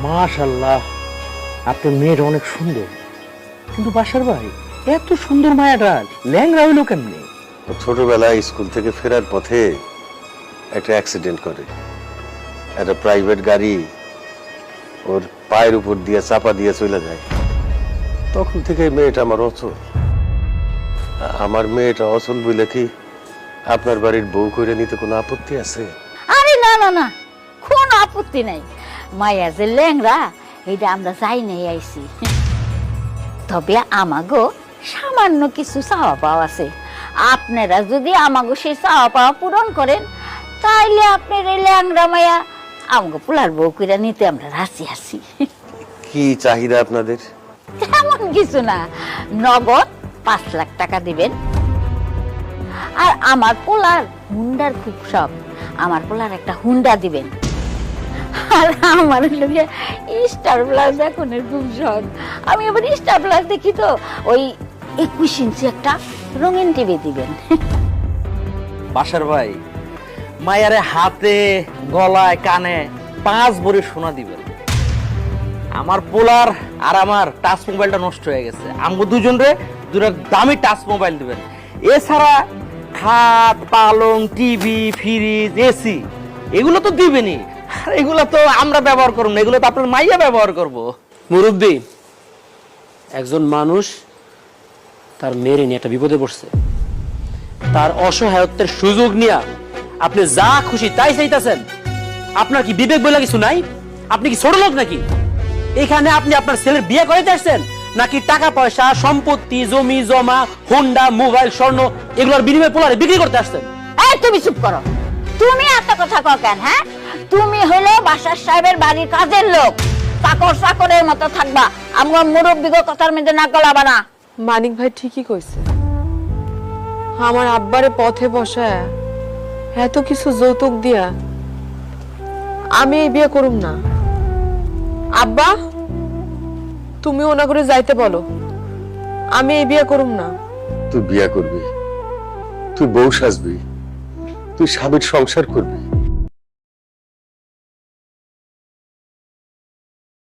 মাশাআল্লাহ, আপনার মেয়েটা অনেক সুন্দর, কিন্তু বাসার ভাই এত সুন্দর মায়াটা ল্যাংড়া হইলো কেমনে? ছোটবেলায় স্কুল থেকে ফেরার পথে একটা অ্যাক্সিডেন্ট করে। একটা প্রাইভেট গাড়ি ওর পায়ের উপর দিয়ে চাপা দিয়ে চলে যায়। তখন থেকে মেয়েটা আমার অচল। আমার মেয়েটা অচল বলে কি আপনার বাড়ির বউ করে নিতে কোনো আপত্তি আছে? আরে না না না, কোনো আপত্তি নাই। মায়া যে ল্যাংড়া এটা আমরা যাই নাই আইছি। তবে আমাগো সামান্য কিছু চাওয়া পাওয়া আছে। আপনারা যদি আমাগো সেই চাওয়া পাওয়া পূরণ করেন, তাইলে আপনার এই ল্যাংড়া মায়া আমাগো পোলার বউ করে নিতে আমরা রাজি আছি। কি চাহিদা আপনাদের? তেমন কিছু না, নগদ 5 লাখ টাকা দিবেন। আর আমার পোলার হুন্ডার খুব শখ, আমার পোলার একটা হুন্ডা দিবেন। আর আমার লোকে স্টার প্লাস এখনের খুব শখ, আমি আবার স্টার প্লাস দেখি তো, ওই 21 ইঞ্চি একটা রঙিন টিভি দিবেন। বাসার ভাই মায়ারে হাতে গলায় কানে 5 ভরি সোনা দিবেন। আমার পোলার আর আমার টাচ মোবাইলটা নষ্ট হয়ে গেছে, আমগো দুজনরে দুটো দামি টাচ মোবাইল দিবেন। এছাড়া খাট পালং টিভি ফ্রিজ এসি এগুলো তো দিবেনই, আর এগুলো তো আমরা ব্যবহার করব না, এগুলো তো আপনার মাইয়া ব্যবহার করব। মুরব্বী, একজন মানুষ তার মেয়ের নিয়ে একটা বিপদে পড়ছে, তার অসহায়ত্বের সুযোগ নিয়ে আপনি যা খুশি তাই চাইতেছেন। আপনার কি বিবেক বলে কিছু নাই? আপনি কি ছোট লোক নাকি? এখানে আপনি আপনার ছেলের বিয়ে করাইতে আসছেন, নাকি টাকা পয়সা সম্পত্তি জমি জমা হোন্ডা মোবাইল স্বর্ণ এগুলোর বিনিময়ে পোলারে বিক্রি করতে আসছেন? এই তুমি চুপ করো, তুমি এত কথা কও কেন? হ্যাঁ, তুমি হলো বাসার সাহেবের বাড়ির কাজের লোক, চাকর চাকরের মতো থাকবা, আমার মুরব্বিগো কথার মধ্যে না গলাবা না। মানিক ভাই ঠিকই কইছে, আমার আব্বারে পথে বসায় এত কিছু যৌতুক দিয়া আমি এই বিয়ে করুম না। আব্বা, তুমি ওনা করে যাইতে বলো, আমি এই বিয়ে করুম না। তুই বিয়া করবি, তুই বউ সাজবি, তুই স্বামীর সংসার করবি,